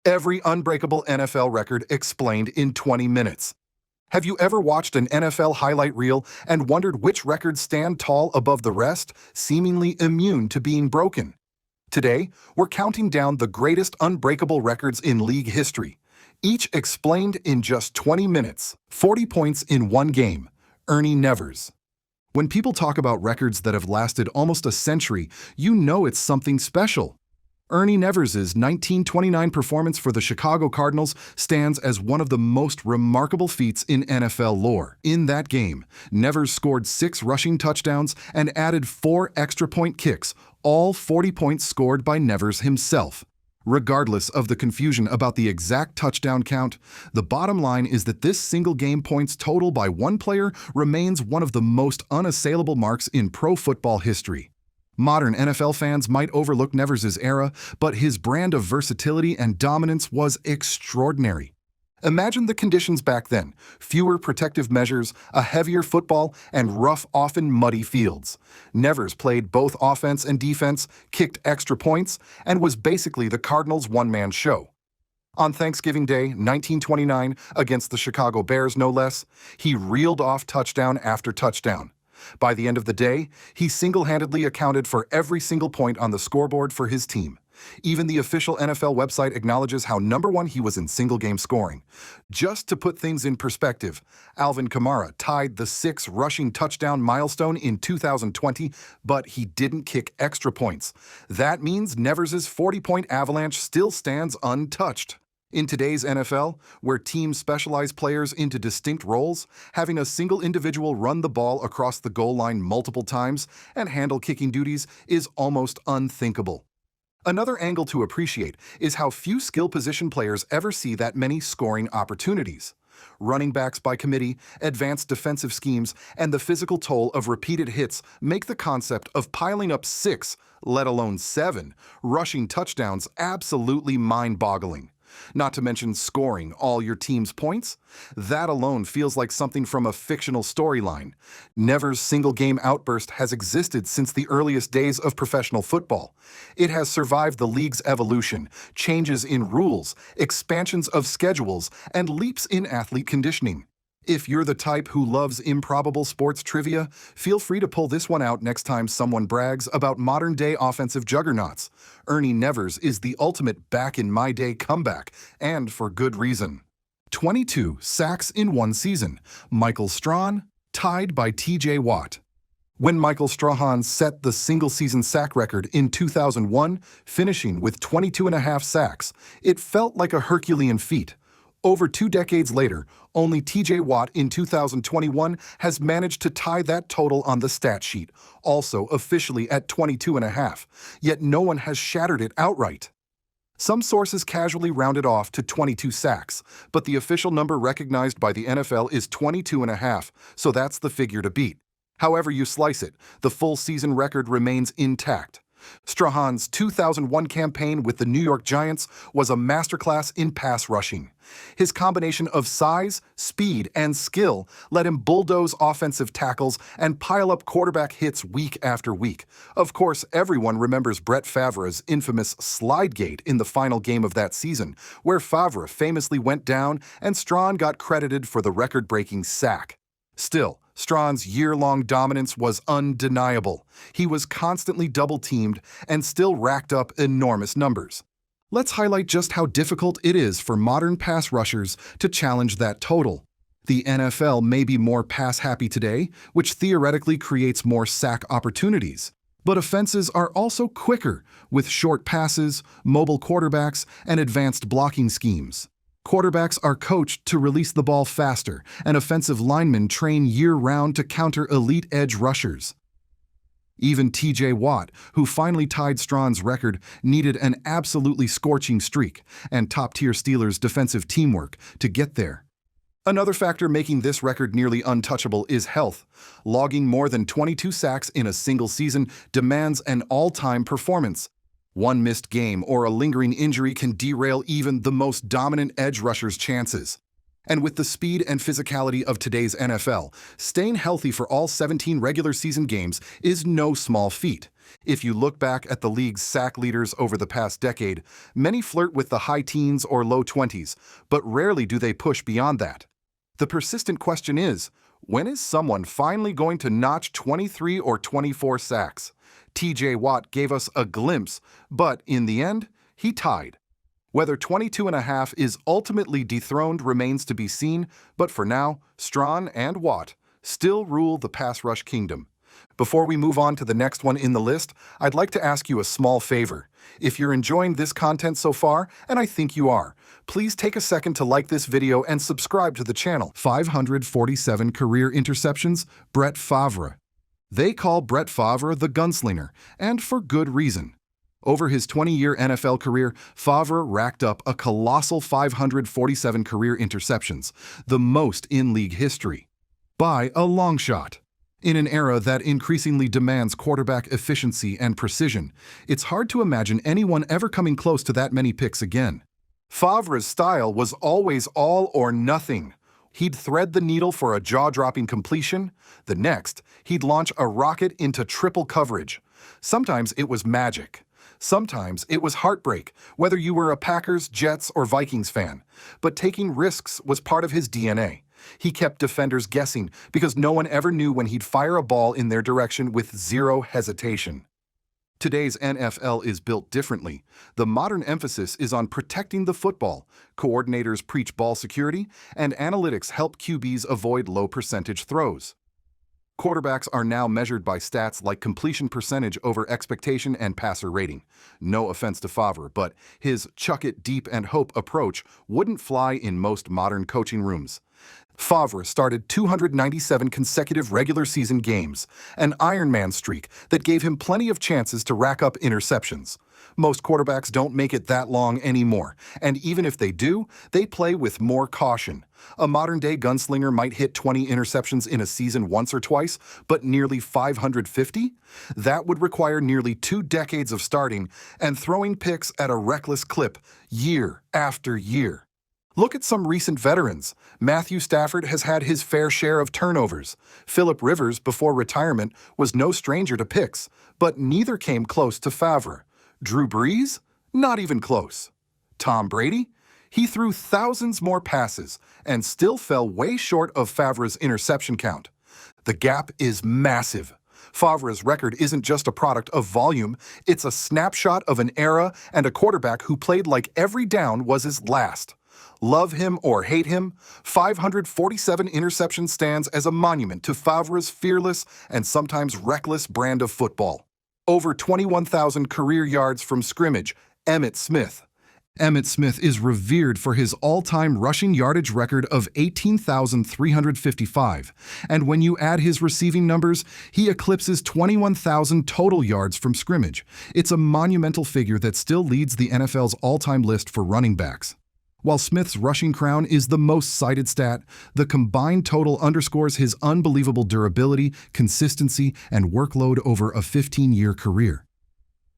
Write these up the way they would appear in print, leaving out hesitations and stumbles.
Every unbreakable NFL record explained in 20 minutes. Have you ever watched an NFL highlight reel and wondered which records stand tall above the rest, seemingly immune to being broken? Today, we're counting down the greatest unbreakable records in league history, each explained in just 20 minutes. 40 points in one game. Ernie Nevers. When people talk about records that have lasted almost a century, you know it's something special. Ernie Nevers' 1929 performance for the Chicago Cardinals stands as one of the most remarkable feats in NFL lore. In that game, Nevers scored 6 rushing touchdowns and added 4 extra-point kicks, all 40 points scored by Nevers himself. Regardless of the confusion about the exact touchdown count, the bottom line is that this single-game points total by one player remains one of the most unassailable marks in pro football history. Modern NFL fans might overlook Nevers' era, but his brand of versatility and dominance was extraordinary. Imagine the conditions back then: fewer protective measures, a heavier football, and rough, often muddy fields. Nevers played both offense and defense, kicked extra points, and was basically the Cardinals' one-man show. On Thanksgiving Day, 1929, against the Chicago Bears no less, he reeled off touchdown after touchdown. By the end of the day, he single-handedly accounted for every single point on the scoreboard for his team. Even the official NFL website acknowledges how number one he was in single-game scoring. Just to put things in perspective, Alvin Kamara tied the 6 rushing touchdown milestone in 2020, but he didn't kick extra points. That means Nevers' 40-point avalanche still stands untouched. In today's NFL, where teams specialize players into distinct roles, having a single individual run the ball across the goal line multiple times and handle kicking duties is almost unthinkable. Another angle to appreciate is how few skill position players ever see that many scoring opportunities. Running backs by committee, advanced defensive schemes, and the physical toll of repeated hits make the concept of piling up 6, let alone 7, rushing touchdowns absolutely mind-boggling. Not to mention scoring all your team's points. That alone feels like something from a fictional storyline. Nevers' single-game outburst has existed since the earliest days of professional football. It has survived the league's evolution, changes in rules, expansions of schedules, and leaps in athlete conditioning. If you're the type who loves improbable sports trivia, feel free to pull this one out next time someone brags about modern-day offensive juggernauts. Ernie Nevers is the ultimate back-in-my-day comeback, and for good reason. 22 sacks in one season. Michael Strahan, tied by T.J. Watt. When Michael Strahan set the single-season sack record in 2001, finishing with 22.5 sacks, it felt like a Herculean feat. Over 2 decades later, only T.J. Watt in 2021 has managed to tie that total on the stat sheet, also officially at 22.5, yet no one has shattered it outright. Some sources casually round it off to 22 sacks, but the official number recognized by the NFL is 22.5, so that's the figure to beat. However you slice it, the full season record remains intact. Strahan's 2001 campaign with the New York Giants was a masterclass in pass rushing. His combination of size, speed, and skill let him bulldoze offensive tackles and pile up quarterback hits week after week. Of course, everyone remembers Brett Favre's infamous slidegate in the final game of that season, where Favre famously went down and Strahan got credited for the record-breaking sack. Still, Strahan's year-long dominance was undeniable. He was constantly double-teamed and still racked up enormous numbers. Let's highlight just how difficult it is for modern pass rushers to challenge that total. The NFL may be more pass-happy today, which theoretically creates more sack opportunities. But offenses are also quicker, with short passes, mobile quarterbacks, and advanced blocking schemes. Quarterbacks are coached to release the ball faster, and offensive linemen train year-round to counter elite edge rushers. Even T.J. Watt, who finally tied Strahan's record, needed an absolutely scorching streak and top-tier Steelers' defensive teamwork to get there. Another factor making this record nearly untouchable is health. Logging more than 22 sacks in a single season demands an all-time performance. One missed game or a lingering injury can derail even the most dominant edge rusher's chances. And with the speed and physicality of today's NFL, staying healthy for all 17 regular season games is no small feat. If you look back at the league's sack leaders over the past decade, many flirt with the high teens or low 20s, but rarely do they push beyond that. The persistent question is, when is someone finally going to notch 23 or 24 sacks? TJ Watt gave us a glimpse, but in the end, he tied. Whether 22.5 is ultimately dethroned remains to be seen, but for now, Strahan and Watt still rule the pass rush kingdom. Before we move on to the next one in the list, I'd like to ask you a small favor. If you're enjoying this content so far, and I think you are, please take a second to like this video and subscribe to the channel. 547 career interceptions, Brett Favre. They call Brett Favre the gunslinger, and for good reason. Over his 20-year NFL career, Favre racked up a colossal 547 career interceptions, the most in league history. By a long shot. In an era that increasingly demands quarterback efficiency and precision, it's hard to imagine anyone ever coming close to that many picks again. Favre's style was always all or nothing. He'd thread the needle for a jaw-dropping completion. The next, he'd launch a rocket into triple coverage. Sometimes it was magic. Sometimes it was heartbreak, whether you were a Packers, Jets, or Vikings fan. But taking risks was part of his DNA. He kept defenders guessing because no one ever knew when he'd fire a ball in their direction with zero hesitation. Today's NFL is built differently. The modern emphasis is on protecting the football. Coordinators preach ball security, and analytics help QBs avoid low-percentage throws. Quarterbacks are now measured by stats like completion percentage over expectation and passer rating. No offense to Favre, but his chuck it deep and hope approach wouldn't fly in most modern coaching rooms. Favre started 297 consecutive regular season games, an Iron Man streak that gave him plenty of chances to rack up interceptions. Most quarterbacks don't make it that long anymore, and even if they do, they play with more caution. A modern-day gunslinger might hit 20 interceptions in a season once or twice, but nearly 550? That would require nearly 2 decades of starting and throwing picks at a reckless clip, year after year. Look at some recent veterans. Matthew Stafford has had his fair share of turnovers. Phillip Rivers, before retirement, was no stranger to picks, but neither came close to Favre. Drew Brees? Not even close. Tom Brady? He threw thousands more passes and still fell way short of Favre's interception count. The gap is massive. Favre's record isn't just a product of volume, it's a snapshot of an era and a quarterback who played like every down was his last. Love him or hate him, 547 interception stands as a monument to Favre's fearless and sometimes reckless brand of football. Over 21,000 career yards from scrimmage, Emmit Smith. Emmit Smith is revered for his all-time rushing yardage record of 18,355, and when you add his receiving numbers, he eclipses 21,000 total yards from scrimmage. It's a monumental figure that still leads the NFL's all-time list for running backs. While Smith's rushing crown is the most cited stat, the combined total underscores his unbelievable durability, consistency, and workload over a 15-year career.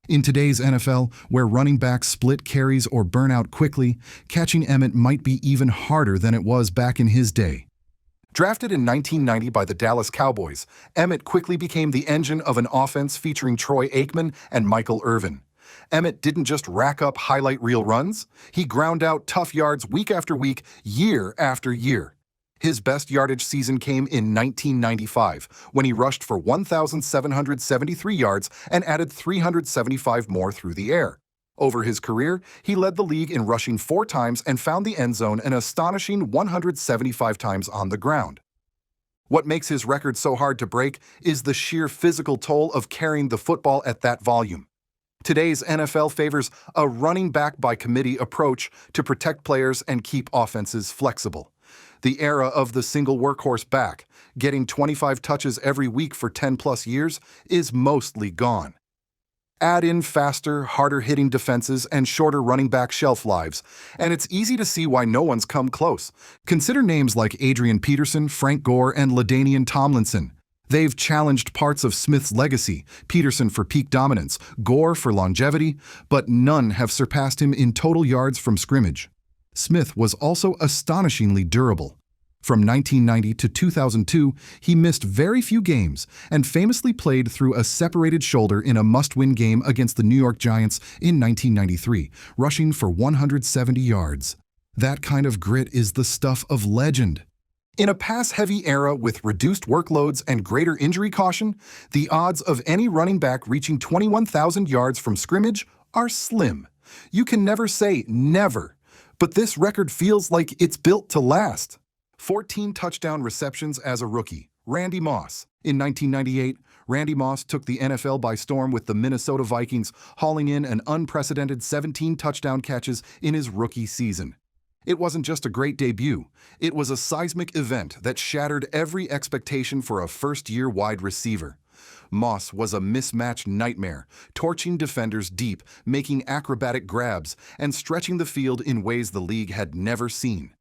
In today's NFL, where running backs split carries or burn out quickly, catching Emmit might be even harder than it was back in his day. Drafted in 1990 by the Dallas Cowboys, Emmit quickly became the engine of an offense featuring Troy Aikman and Michael Irvin. Emmit didn't just rack up highlight reel runs, he ground out tough yards week after week, year after year. His best yardage season came in 1995, when he rushed for 1,773 yards and added 375 more through the air. Over his career, he led the league in rushing 4 times and found the end zone an astonishing 175 times on the ground. What makes his record so hard to break is the sheer physical toll of carrying the football at that volume. Today's NFL favors a running back by committee approach to protect players and keep offenses flexible. The era of the single workhorse back, getting 25 touches every week for 10-plus years, is mostly gone. Add in faster, harder-hitting defenses and shorter running back shelf lives, and it's easy to see why no one's come close. Consider names like Adrian Peterson, Frank Gore, and LaDainian Tomlinson. They've challenged parts of Smith's legacy, Peterson for peak dominance, Gore for longevity, but none have surpassed him in total yards from scrimmage. Smith was also astonishingly durable. From 1990 to 2002, he missed very few games and famously played through a separated shoulder in a must-win game against the New York Giants in 1993, rushing for 170 yards. That kind of grit is the stuff of legend. In a pass-heavy era with reduced workloads and greater injury caution, the odds of any running back reaching 21,000 yards from scrimmage are slim. You can never say never, but this record feels like it's built to last. 14 touchdown receptions as a rookie. Randy Moss. In 1998, Randy Moss took the NFL by storm with the Minnesota Vikings, hauling in an unprecedented 17 touchdown catches in his rookie season. It wasn't just a great debut, it was a seismic event that shattered every expectation for a first-year wide receiver. Moss was a mismatched nightmare, torching defenders deep, making acrobatic grabs, and stretching the field in ways the league had never seen.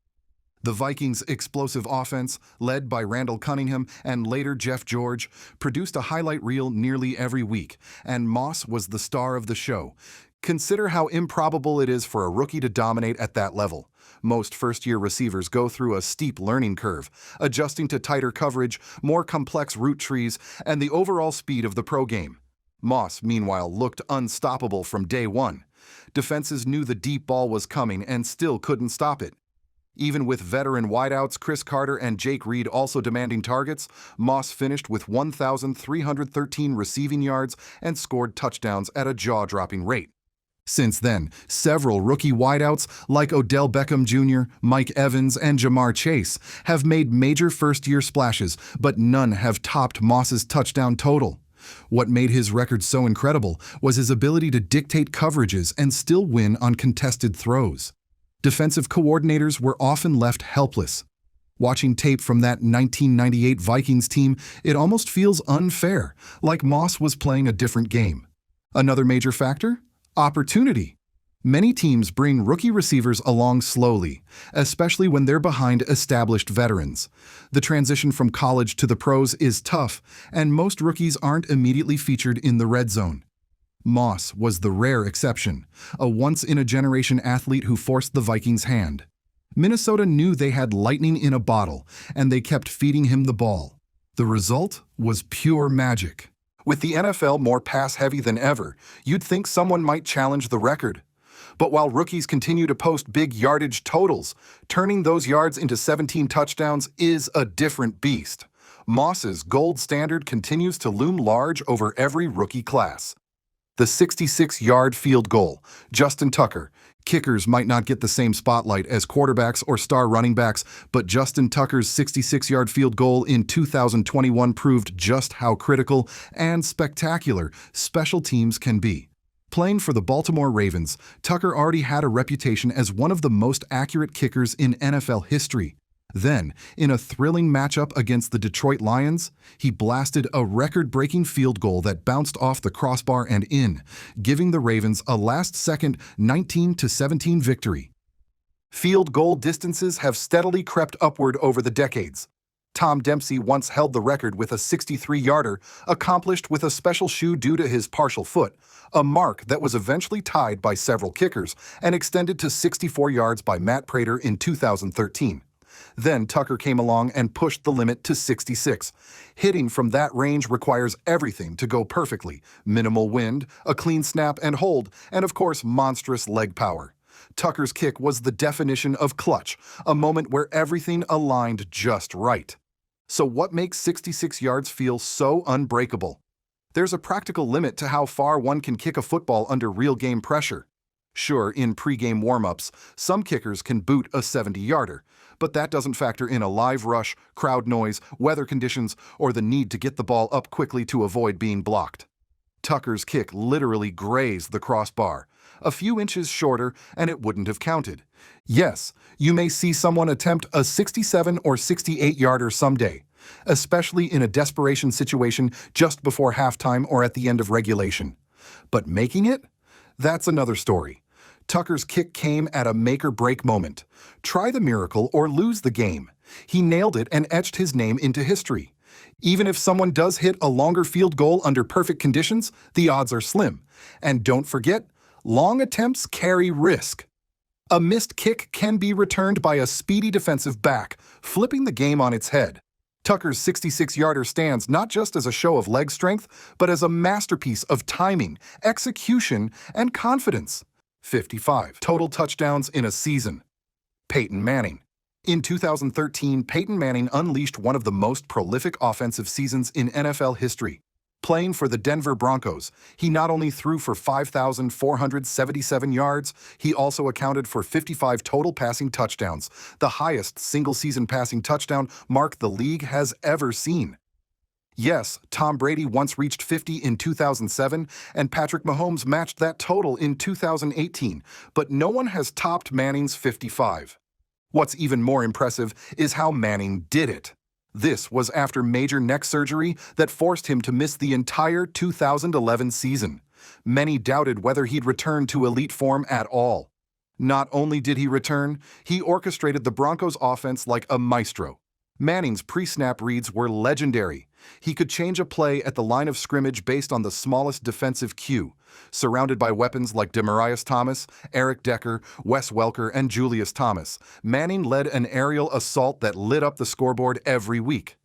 The Vikings' explosive offense, led by Randall Cunningham and later Jeff George, produced a highlight reel nearly every week, and Moss was the star of the show. Consider how improbable it is for a rookie to dominate at that level. Most first-year receivers go through a steep learning curve, adjusting to tighter coverage, more complex route trees, and the overall speed of the pro game. Moss, meanwhile, looked unstoppable from day one. Defenses knew the deep ball was coming and still couldn't stop it. Even with veteran wideouts Chris Carter and Jake Reed also demanding targets, Moss finished with 1,313 receiving yards and scored touchdowns at a jaw-dropping rate. Since then, several rookie wideouts like Odell Beckham Jr., Mike Evans, and Jamar Chase have made major first-year splashes, but none have topped Moss's touchdown total. What made his record so incredible was his ability to dictate coverages and still win on contested throws. Defensive coordinators were often left helpless. Watching tape from that 1998 Vikings team, it almost feels unfair, like Moss was playing a different game. Another major factor? Opportunity. Many teams bring rookie receivers along slowly, especially when they're behind established veterans. The transition from college to the pros is tough, and most rookies aren't immediately featured in the red zone. Moss was the rare exception, a once-in-a-generation athlete who forced the Vikings' hand. Minnesota knew they had lightning in a bottle, and they kept feeding him the ball. The result was pure magic. With the NFL more pass-heavy than ever, you'd think someone might challenge the record. But while rookies continue to post big yardage totals, turning those yards into 17 touchdowns is a different beast. Moss's gold standard continues to loom large over every rookie class. The 66-yard field goal. Justin Tucker. Kickers might not get the same spotlight as quarterbacks or star running backs, but Justin Tucker's 66-yard field goal in 2021 proved just how critical and spectacular special teams can be. Playing for the Baltimore Ravens, Tucker already had a reputation as one of the most accurate kickers in NFL history. Then, in a thrilling matchup against the Detroit Lions, he blasted a record-breaking field goal that bounced off the crossbar and in, giving the Ravens a last-second 19-17 victory. Field goal distances have steadily crept upward over the decades. Tom Dempsey once held the record with a 63-yarder, accomplished with a special shoe due to his partial foot, a mark that was eventually tied by several kickers and extended to 64 yards by Matt Prater in 2013. Then Tucker came along and pushed the limit to 66. Hitting from that range requires everything to go perfectly: minimal wind, a clean snap and hold, and of course monstrous leg power. Tucker's kick was the definition of clutch, a moment where everything aligned just right. So what makes 66 yards feel so unbreakable? There's a practical limit to how far one can kick a football under real game pressure. Sure, in pre-game warm-ups, some kickers can boot a 70-yarder, but that doesn't factor in a live rush, crowd noise, weather conditions, or the need to get the ball up quickly to avoid being blocked. Tucker's kick literally grazed the crossbar, a few inches shorter, and it wouldn't have counted. Yes, you may see someone attempt a 67 or 68-yarder someday, especially in a desperation situation just before halftime or at the end of regulation. But making it? That's another story. Tucker's kick came at a make-or-break moment. Try the miracle or lose the game. He nailed it and etched his name into history. Even if someone does hit a longer field goal under perfect conditions, the odds are slim. And don't forget, long attempts carry risk. A missed kick can be returned by a speedy defensive back, flipping the game on its head. Tucker's 66-yarder stands not just as a show of leg strength, but as a masterpiece of timing, execution, and confidence. 55 total touchdowns in a season. Peyton Manning. In 2013, Peyton Manning unleashed one of the most prolific offensive seasons in NFL history. Playing for the Denver Broncos, he not only threw for 5,477 yards, he also accounted for 55 total passing touchdowns, the highest single-season passing touchdown mark the league has ever seen. Yes, Tom Brady once reached 50 in 2007, and Patrick Mahomes matched that total in 2018, but no one has topped Manning's 55. What's even more impressive is how Manning did it. This was after major neck surgery that forced him to miss the entire 2011 season. Many doubted whether he'd return to elite form at all. Not only did he return, he orchestrated the Broncos' offense like a maestro. Manning's pre-snap reads were legendary. He could change a play at the line of scrimmage based on the smallest defensive cue. Surrounded by weapons like Demaryius Thomas, Eric Decker, Wes Welker, and Julius Thomas, Manning led an aerial assault that lit up the scoreboard every week.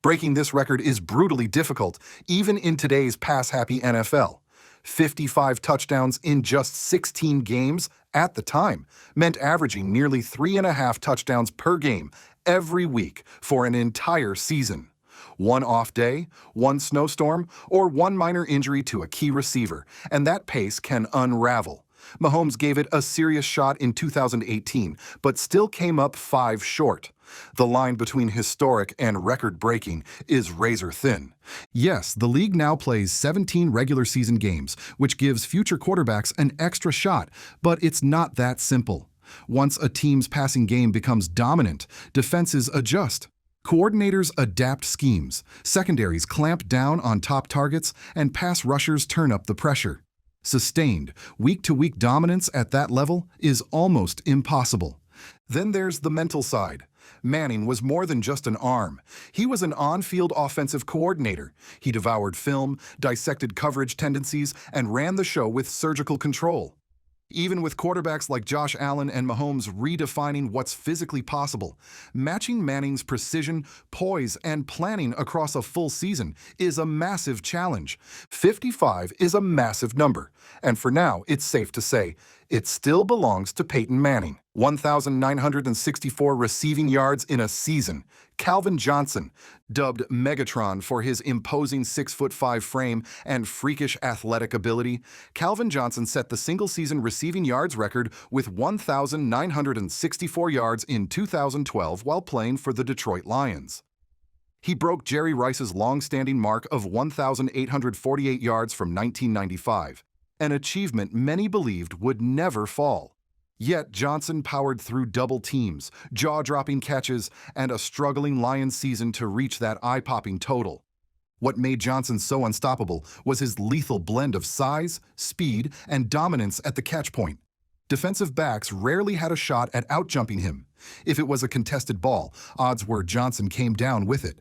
Breaking this record is brutally difficult, even in today's pass-happy NFL. 55 touchdowns in just 16 games at the time meant averaging nearly 3.5 touchdowns per game every week for an entire season. One off day, one snowstorm, or one minor injury to a key receiver, and that pace can unravel. Mahomes gave it a serious shot in 2018, but still came up 5 short. The line between historic and record-breaking is razor thin. Yes, the league now plays 17 regular season games, which gives future quarterbacks an extra shot, but it's not that simple. Once a team's passing game becomes dominant, defenses adjust. Coordinators adapt schemes, secondaries clamp down on top targets, and pass rushers turn up the pressure. Sustained, week-to-week dominance at that level is almost impossible. Then there's the mental side. Manning was more than just an arm. He was an on-field offensive coordinator. He devoured film, dissected coverage tendencies, and ran the show with surgical control. Even with quarterbacks like Josh Allen and Mahomes redefining what's physically possible, matching Manning's precision, poise, and planning across a full season is a massive challenge. 55 is a massive number, and for now, it's safe to say, it still belongs to Peyton Manning. 1,964 receiving yards in a season. Calvin Johnson, dubbed Megatron for his imposing 6'5" frame and freakish athletic ability, Calvin Johnson set the single-season receiving yards record with 1,964 yards in 2012 while playing for the Detroit Lions. He broke Jerry Rice's long-standing mark of 1,848 yards from 1995, an achievement many believed would never fall. Yet Johnson powered through double teams, jaw-dropping catches, and a struggling Lions season to reach that eye-popping total. What made Johnson so unstoppable was his lethal blend of size, speed, and dominance at the catch point. Defensive backs rarely had a shot at outjumping him. If it was a contested ball, odds were Johnson came down with it.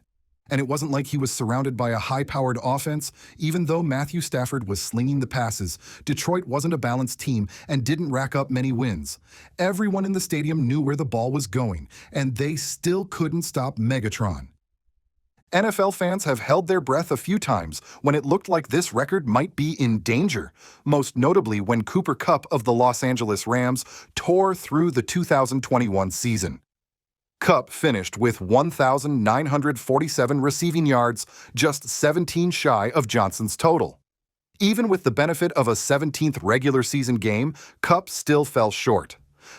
And it wasn't like he was surrounded by a high-powered offense. Even though Matthew Stafford was slinging the passes, Detroit wasn't a balanced team and didn't rack up many wins. Everyone in the stadium knew where the ball was going, and they still couldn't stop Megatron. NFL fans have held their breath a few times when it looked like this record might be in danger, most notably when Cooper Kupp of the Los Angeles Rams tore through the 2021 season. Kupp finished with 1,947 receiving yards, just 17 shy of Johnson's total. Even with the benefit of a 17th regular season game, Kupp still fell short.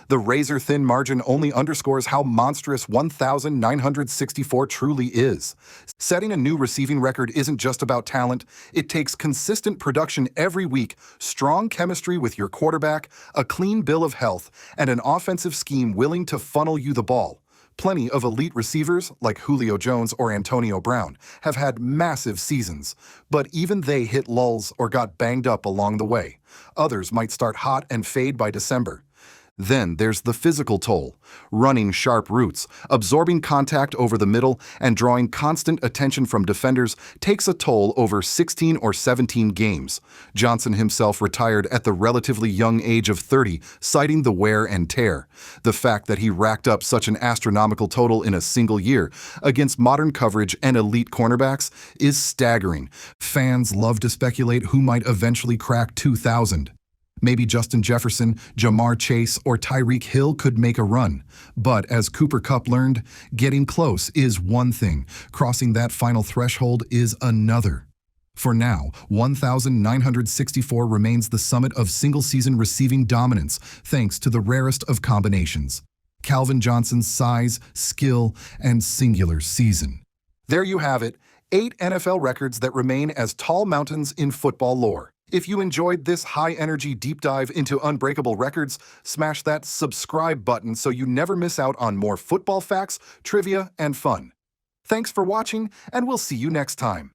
The razor-thin margin only underscores how monstrous 1,964 truly is. Setting a new receiving record isn't just about talent. It takes consistent production every week, strong chemistry with your quarterback, a clean bill of health, and an offensive scheme willing to funnel you the ball. Plenty of elite receivers, like Julio Jones or Antonio Brown, have had massive seasons, but even they hit lulls or got banged up along the way. Others might start hot and fade by December. Then there's the physical toll. Running sharp routes, absorbing contact over the middle, and drawing constant attention from defenders takes a toll over 16 or 17 games. Johnson himself retired at the relatively young age of 30, citing the wear and tear. The fact that he racked up such an astronomical total in a single year against modern coverage and elite cornerbacks is staggering. Fans love to speculate who might eventually crack 2,000. Maybe Justin Jefferson, Jamar Chase, or Tyreek Hill could make a run. But as Cooper Kupp learned, getting close is one thing. Crossing that final threshold is another. For now, 1,964 remains the summit of single-season receiving dominance, thanks to the rarest of combinations: Calvin Johnson's size, skill, and singular season. There you have it, 8 NFL records that remain as tall mountains in football lore. If you enjoyed this high-energy deep dive into Unbreakable records, smash that subscribe button so you never miss out on more football facts, trivia, and fun. Thanks for watching, and we'll see you next time.